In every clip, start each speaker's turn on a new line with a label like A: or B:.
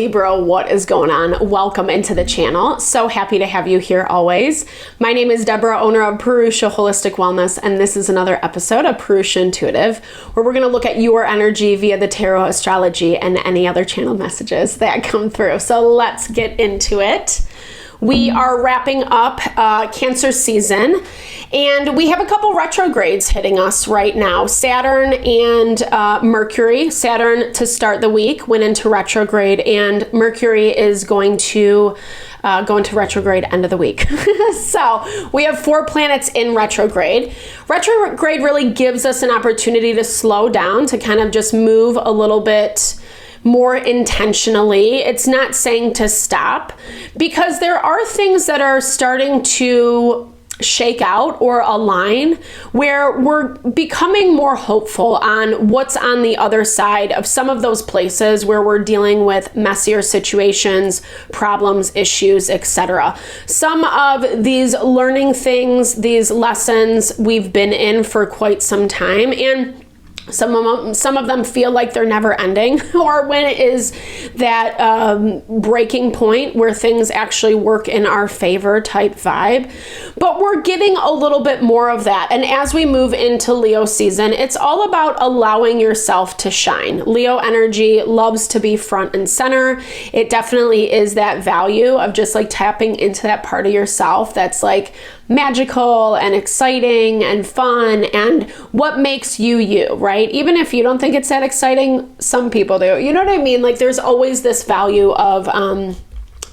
A: Libra, what is going on? Welcome into the channel. So happy to have you here always. My name is Deborah, owner of Purusha Holistic Wellness, and this is another episode of Purusha Intuitive, where we're going to look at your energy via the tarot, astrology, and any other channeled messages that come through. So let's get into it. We are wrapping up Cancer season, and we have a couple retrogrades hitting us right now. Saturn and Mercury. Saturn to start the week went into retrograde, and Mercury is going to go into retrograde end of the week. So we have 4 planets in retrograde. Retrograde really gives us an opportunity to slow down, to kind of just move a little bit more intentionally. It's not saying to stop, because there are things that are starting to shake out or align where we're becoming more hopeful on what's on the other side of some of those places where we're dealing with messier situations, problems, issues, etc. Some of these learning things, these lessons we've been in for quite some time, and some of them feel like they're never ending, or when it is that breaking point where things actually work in our favor type vibe. But we're getting a little bit more of that. And as we move into Leo season, it's all about allowing yourself to shine. Leo energy loves to be front and center. It definitely is that value of just like tapping into that part of yourself that's like magical and exciting and fun and what makes you you, right? Even if you don't think it's that exciting, some people do. You know what I mean? Like there's always this value of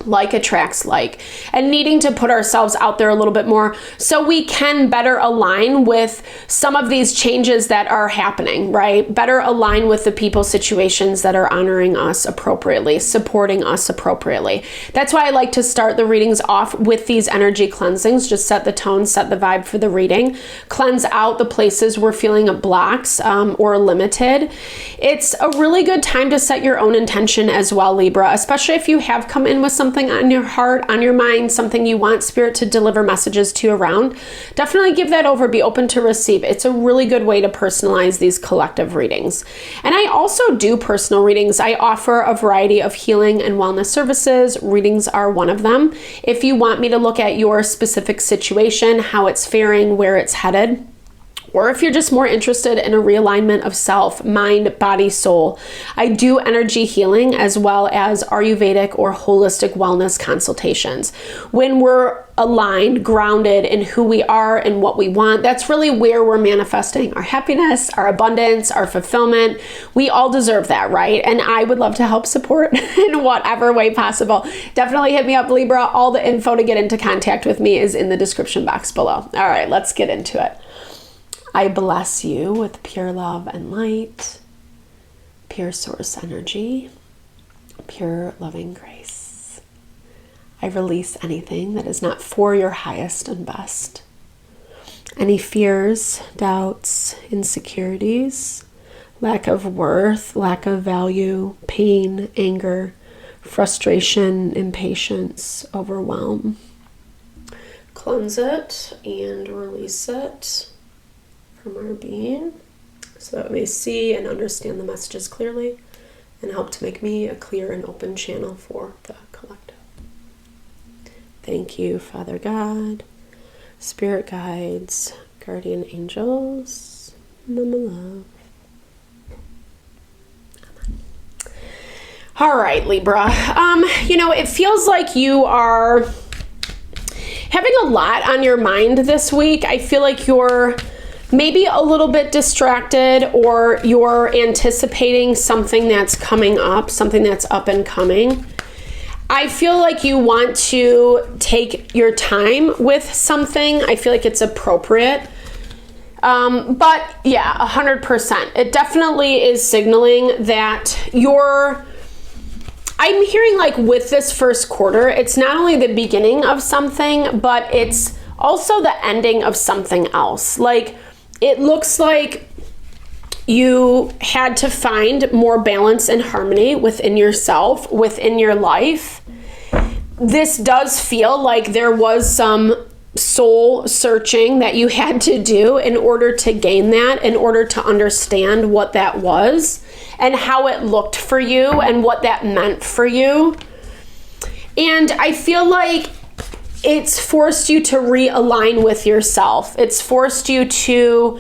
A: like attracts like, and needing to put ourselves out there a little bit more so we can better align with some of these changes that are happening, right? Better align with the people, situations that are honoring us appropriately, supporting us appropriately. That's why I like to start the readings off with these energy cleansings. Just set the tone, set the vibe for the reading, cleanse out the places we're feeling blocks or limited. It's a really good time to set your own intention as well, Libra, especially if you have come in with something on your heart, on your mind, something you want Spirit to deliver messages to you around. Definitely give that over. Be open to receive. It's a really good way to personalize these collective readings. And I also do personal readings. I offer a variety of healing and wellness services. Readings are one of them. If you want me to look at your specific situation, how it's faring, where it's headed, or if you're just more interested in a realignment of self, mind, body, soul, I do energy healing as well as Ayurvedic or holistic wellness consultations. When we're aligned, grounded in who we are and what we want, that's really where we're manifesting our happiness, our abundance, our fulfillment. We all deserve that, right? And I would love to help support in whatever way possible. Definitely hit me up, Libra. All the info to get into contact with me is in the description box below. All right, let's get into it. I bless you with pure love and light, pure source energy, pure loving grace. I release anything that is not for your highest and best. Any fears, doubts, insecurities, lack of worth, lack of value, pain, anger, frustration, impatience, overwhelm. Cleanse it and release it from our being, so that we may see and understand the messages clearly and help to make me a clear and open channel for the collective. Thank you, Father God, Spirit guides, guardian angels, Mama Love. Amen. All right, Libra. It feels like you are having a lot on your mind this week. I feel like you're maybe a little bit distracted, or you're anticipating something that's coming up, something that's up and coming. I feel like you want to take your time with something. I feel like it's appropriate. But yeah, 100%. It definitely is signaling that I'm hearing like with this first quarter, it's not only the beginning of something, but it's also the ending of something else. Like, it looks like you had to find more balance and harmony within yourself, within your life. This does feel like there was some soul searching that you had to do in order to gain that, in order to understand what that was and how it looked for you and what that meant for you. And I feel like it's forced you to realign with yourself. It's forced you to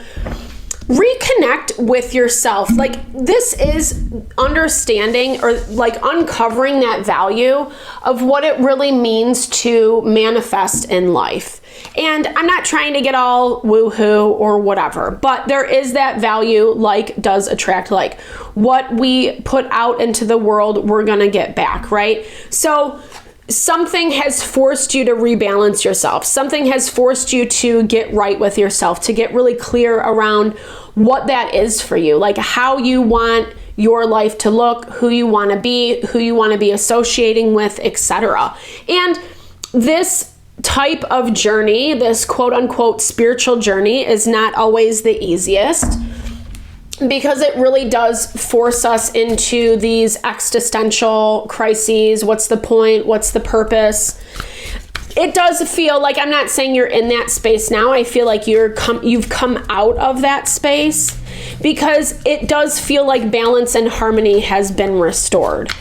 A: reconnect with yourself. Like, this is understanding or like uncovering that value of what it really means to manifest in life. And I'm not trying to get all woohoo or whatever, but there is that value, like does attract like. What we put out into the world, we're gonna get back, right? So something has forced you to rebalance yourself. Something has forced you to get right with yourself, to get really clear around what that is for you, like how you want your life to look, who you want to be associating with, etc. And this type of journey, this quote unquote spiritual journey, is not always the easiest, because it really does force us into these existential crises. What's the point? What's the purpose? It does feel like, I'm not saying you're in that space now. I feel like you've come out of that space, because it does feel like balance and harmony has been restored.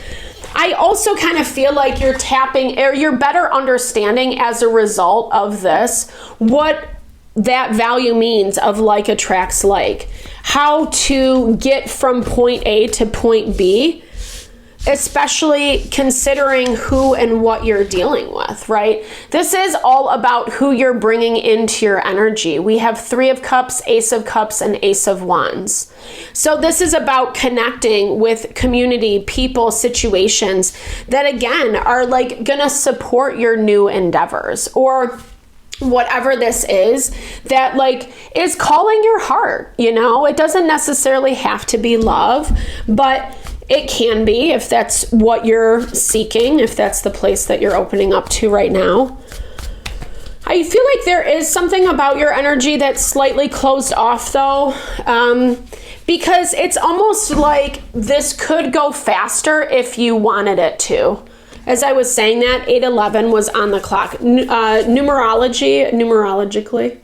A: I also kind of feel like you're tapping, or you're better understanding as a result of this, what that value means of like attracts like, how to get from point A to point B, especially considering who and what you're dealing with, right? This is all about who you're bringing into your energy. We have 3 of Cups, Ace of Cups, and Ace of Wands. So this is about connecting with community, people, situations that again are like gonna support your new endeavors, or whatever this is that like is calling your heart. You know, it doesn't necessarily have to be love, but it can be, if that's what you're seeking, if that's the place that you're opening up to right now. I feel like there is something about your energy that's slightly closed off though, because it's almost like this could go faster if you wanted it to. As I was saying that, 8:11 was on the clock. Numerologically.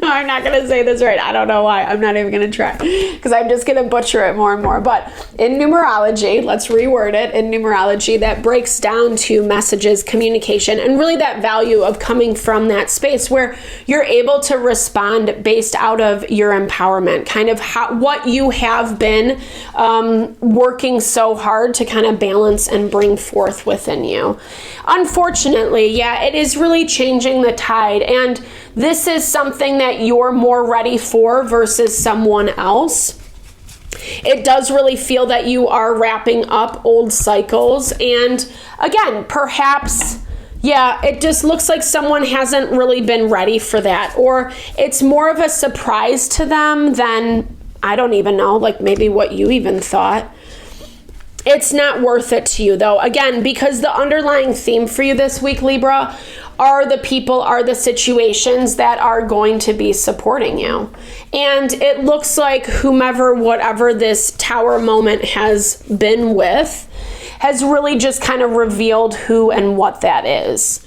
A: I'm not going to say this right. I don't know why. I'm not even going to try, because I'm just going to butcher it more and more. But in numerology, let's reword it. In numerology, that breaks down to messages, communication, and really that value of coming from that space where you're able to respond based out of your empowerment, kind of what you have been working so hard to kind of balance and bring forth within you. Unfortunately, yeah, it is really changing the tide, and this is something that you're more ready for versus someone else. It does really feel that you are wrapping up old cycles, and again, perhaps, yeah, it just looks like someone hasn't really been ready for that, or it's more of a surprise to them than, I don't even know, like maybe what you even thought. It's not worth it to you though, again, because the underlying theme for you this week, Libra, are the people, are the situations that are going to be supporting you. And it looks like whomever, whatever this tower moment has been with, has really just kind of revealed who and what that is.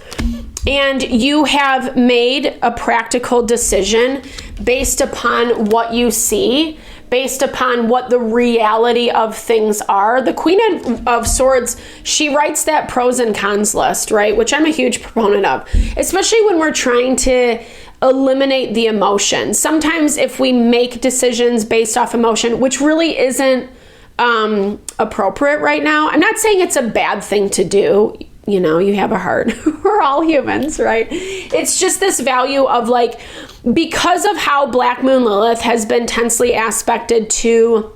A: And you have made a practical decision based upon what you see, based upon what the reality of things are. The Queen of Swords, she writes that pros and cons list, right? Which I'm a huge proponent of, especially when we're trying to eliminate the emotion. Sometimes if we make decisions based off emotion, which really isn't appropriate right now, I'm not saying it's a bad thing to do. You know, you have a heart. We're all humans, right? It's just this value of like, because of how Black Moon Lilith has been tensely aspected to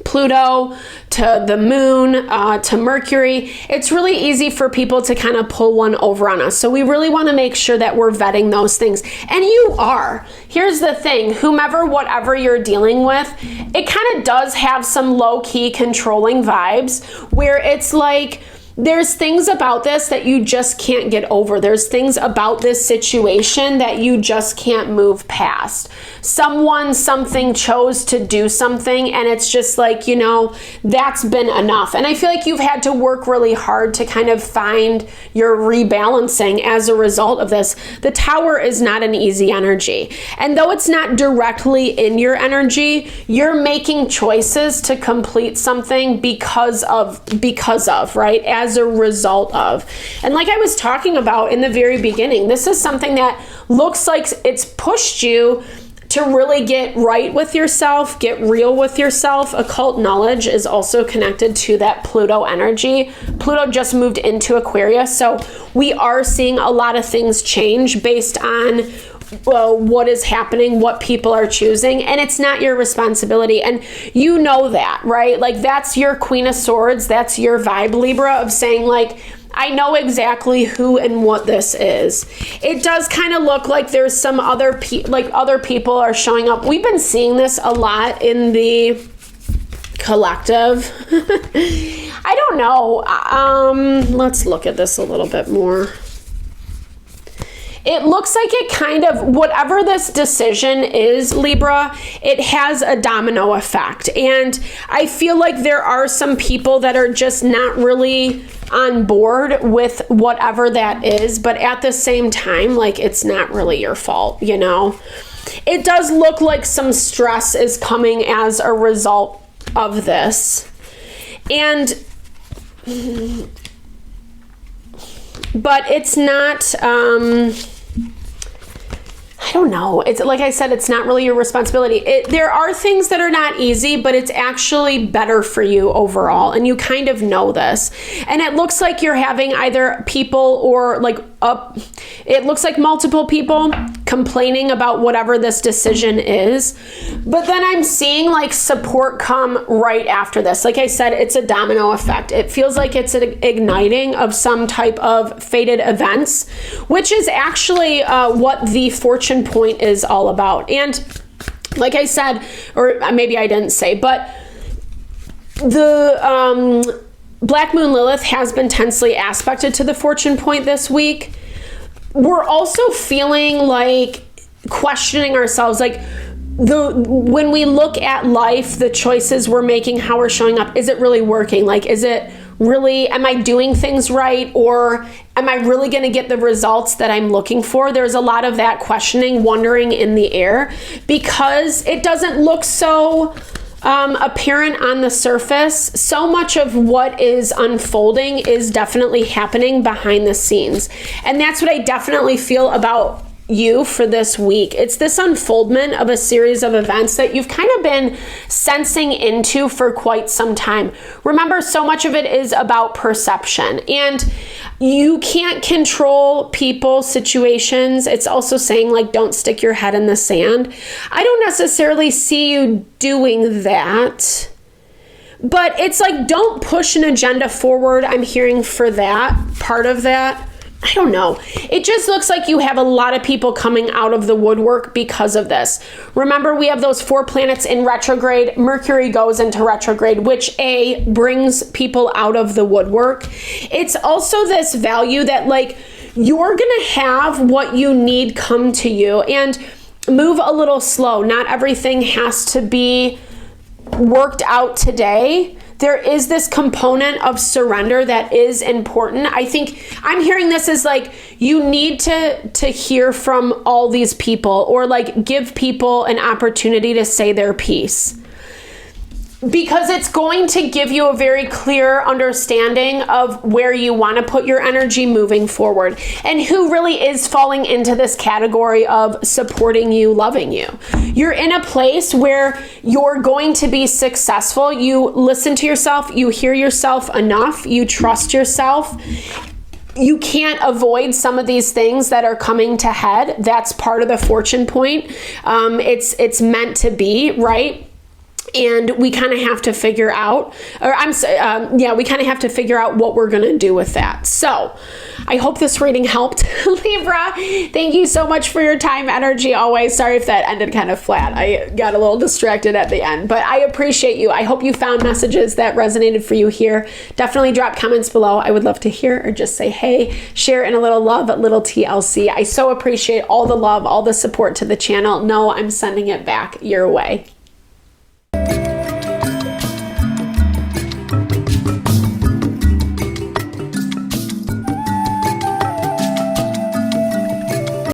A: Pluto, to the moon, to Mercury, it's really easy for people to kind of pull one over on us. So we really want to make sure that we're vetting those things. And you are. Here's the thing, whomever, whatever you're dealing with, it kind of does have some low-key controlling vibes where it's like, there's things about this that you just can't get over. There's things about this situation that you just can't move past. Someone, something chose to do something, and it's just like, you know, that's been enough. And I feel like you've had to work really hard to kind of find your rebalancing as a result of this. The Tower is not an easy energy. And though it's not directly in your energy, you're making choices to complete something because of, right? As a result of. And like I was talking about in the very beginning, this is something that looks like it's pushed you to really get right with yourself, get real with yourself. Occult knowledge is also connected to that Pluto energy. Pluto just moved into Aquarius, so we are seeing a lot of things change based on what is happening, what people are choosing, and it's not your responsibility. And you know that, right? Like, that's your Queen of Swords. That's your vibe, Libra, of saying like, I know exactly who and what this is. It does kind of look like there's some other people are showing up. We've been seeing this a lot in the collective. I don't know. Let's look at this a little bit more. It looks like it kind of, whatever this decision is, Libra, it has a domino effect. And I feel like there are some people that are just not really on board with whatever that is. But at the same time, like, it's not really your fault, you know? It does look like some stress is coming as a result of this. But it's not, I don't know. It's like I said, it's not really your responsibility. There are things that are not easy, but it's actually better for you overall. And you kind of know this. And it looks like you're having either people or it looks like multiple people complaining about whatever this decision is. But then I'm seeing like support come right after this. Like I said, it's a domino effect. It feels like it's an igniting of some type of fated events, which is actually what the fortune point is all about. And like I said, or maybe I didn't say, but the Black Moon Lilith has been tensely aspected to the fortune point this week. We're also feeling like questioning ourselves, like when we look at life, the choices we're making, how we're showing up, is it really working? Like, is it really, am I doing things right? Or am I really going to get the results that I'm looking for? There's a lot of that questioning, wondering in the air, because it doesn't look so apparent on the surface. So much of what is unfolding is definitely happening behind the scenes. And that's what I definitely feel about you for this week. It's this unfoldment of a series of events that you've kind of been sensing into for quite some time. Remember, so much of it is about perception, and you can't control people, situations. It's also saying like, don't stick your head in the sand. I don't necessarily see you doing that, but it's like, don't push an agenda forward. I'm hearing for that part of that. I don't know. It just looks like you have a lot of people coming out of the woodwork because of this. Remember, we have those 4 planets in retrograde. Mercury goes into retrograde, which brings people out of the woodwork. It's also this value that like, you're going to have what you need come to you, and move a little slow. Not everything has to be worked out today. There is this component of surrender that is important. I think I'm hearing this as like, you need to hear from all these people, or like give people an opportunity to say their piece, because it's going to give you a very clear understanding of where you want to put your energy moving forward, and who really is falling into this category of supporting you, loving you. You're in a place where you're going to be successful. You listen to yourself, you hear yourself enough, you trust yourself. You can't avoid some of these things that are coming to head. That's part of the fortune point. It's meant to be, right? And we kind of have to figure out, we kind of have to figure out what we're going to do with that. So I hope this reading helped. Libra, thank you so much for your time, energy, always. Sorry if that ended kind of flat. I got a little distracted at the end, but I appreciate you. I hope you found messages that resonated for you here. Definitely drop comments below. I would love to hear, or just say, hey, share in a little love, a little TLC. I so appreciate all the love, all the support to the channel. No, I'm sending it back your way.